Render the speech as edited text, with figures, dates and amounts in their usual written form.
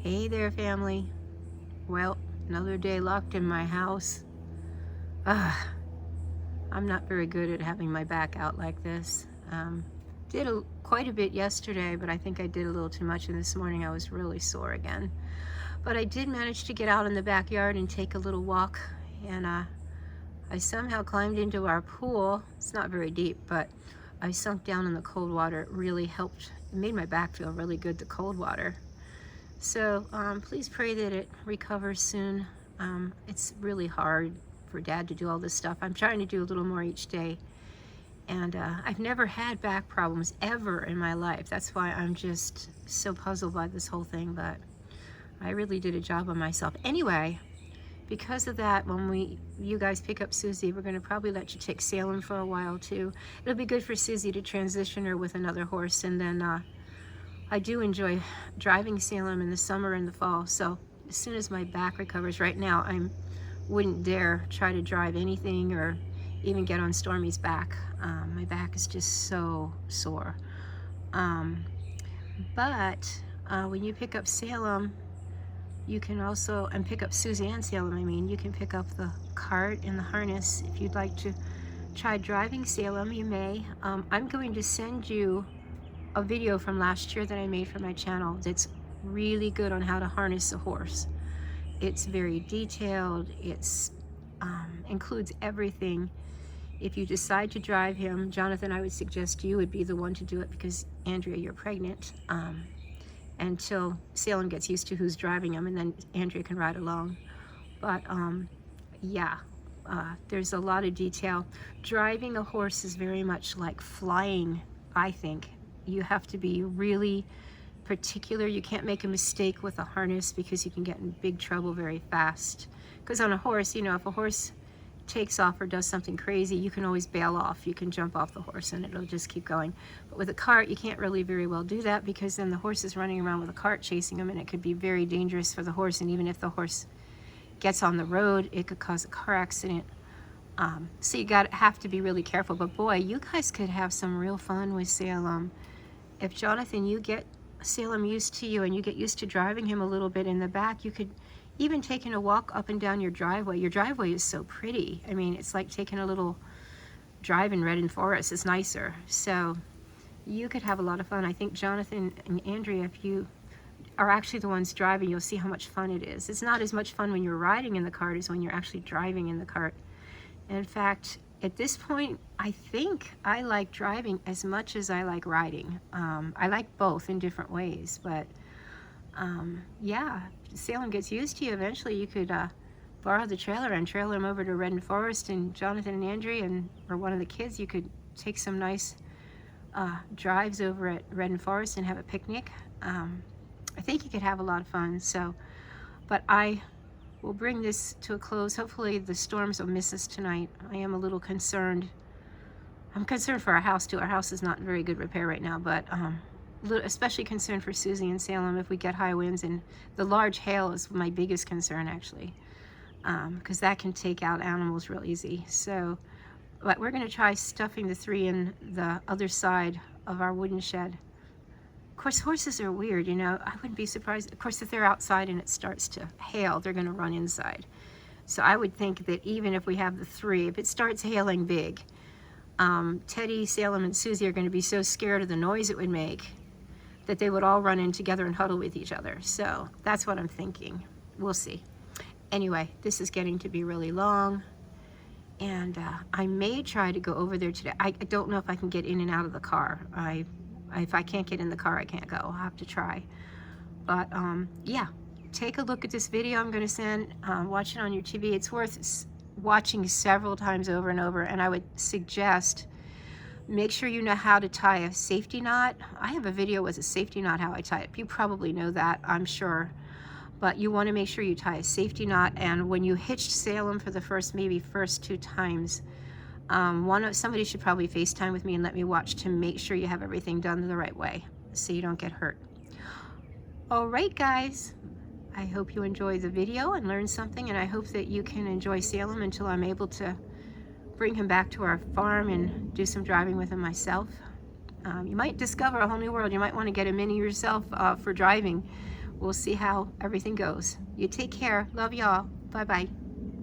Hey there, family. Well, another day locked in my house. Ah, I'm not very good at having my back out like this. Did quite a bit yesterday, but I think I did a little too much, and this morning I was really sore again. But I did manage to get out in the backyard and take a little walk, and I somehow climbed into our pool. It's not very deep, but I sunk down in the cold water. It really helped. It made my back feel really good, the cold water. So please pray that it recovers soon. It's really hard for Dad to do all this stuff. I'm trying to do a little more each day. And I've never had back problems ever in my life. That's why I'm just so puzzled by this whole thing. But I really did a job on myself. Anyway, because of that, when you guys pick up Susie, we're going to probably let you take Salem for a while too. It'll be good for Susie to transition her with another horse, and then I do enjoy driving Salem in the summer and the fall. So as soon as my back recovers, right now I wouldn't dare try to drive anything or even get on Stormy's back. My back is just so sore. But when you pick up Salem, you can also, and pick up Susie and Salem, I mean, you can pick up the cart and the harness. If you'd like to try driving Salem, you may. I'm going to send you a video from last year that I made for my channel that's really good on how to harness a horse. It's very detailed. It's includes everything. If you decide to drive him, Jonathan, I would suggest you would be the one to do it, because Andrea, you're pregnant, until Salem gets used to who's driving him, and then Andrea can ride along. But yeah, there's a lot of detail. Driving a horse is very much like flying, I think. You have to be really particular. You can't make a mistake with a harness, because you can get in big trouble very fast. Because on a horse, you know, if a horse takes off or does something crazy, you can always bail off. You can jump off the horse and it'll just keep going. But with a cart, you can't really very well do that, because then the horse is running around with a cart chasing him, and it could be very dangerous for the horse. And even if the horse gets on the road, it could cause a car accident. So you have to be really careful. But boy, you guys could have some real fun with Salem. If Jonathan, you get Salem used to you and you get used to driving him a little bit in the back, you could even taking a walk up and down your driveway. Your driveway is so pretty. I mean, it's like taking a little drive in Redden Forest. It's nicer. So you could have a lot of fun. I think Jonathan and Andrea, if you are actually the ones driving, you'll see how much fun it is. It's not as much fun when you're riding in the cart as when you're actually driving in the cart. And in fact, at this point, I think I like driving as much as I like riding. I like both in different ways, but yeah, Salem gets used to you. Eventually you could borrow the trailer and trailer him over to Redden Forest, and Jonathan and Andrea or one of the kids, you could take some nice drives over at Redden Forest and have a picnic. I think you could have a lot of fun. So, but I will bring this to a close. Hopefully the storms will miss us tonight. I am a little concerned. I'm concerned for our house too. Our house is not in very good repair right now, but especially concerned for Susie and Salem if we get high winds, and the large hail is my biggest concern actually, because that can take out animals real easy. So, but we're going to try stuffing the 3 in the other side of our wooden shed. Of course, horses are weird, you know. I wouldn't be surprised. Of course, if they're outside and it starts to hail, they're going to run inside. So I would think that even if we have the 3, if it starts hailing big, Teddy, Salem, and Susie are going to be so scared of the noise it would make that they would all run in together and huddle with each other. So that's what I'm thinking. We'll see. Anyway, this is getting to be really long, and I may try to go over there today. I don't know if I can get in and out of the car. If I can't get in the car, I can't go. I'll have to try. But yeah, take a look at this video I'm going to send. Watch it on your TV. It's worth watching several times over and over. And I would suggest, make sure you know how to tie a safety knot. I have a video with a safety knot, how I tie it. You probably know that, I'm sure. But you want to make sure you tie a safety knot. And when you hitched Salem for the first 2 times, somebody should probably FaceTime with me and let me watch to make sure you have everything done the right way so you don't get hurt. All right, guys, I hope you enjoyed the video and learned something, and I hope that you can enjoy Salem until I'm able to bring him back to our farm and do some driving with him myself. You might discover a whole new world. You might want to get a mini yourself for driving we'll see how everything goes. You take care. Love y'all. Bye-bye.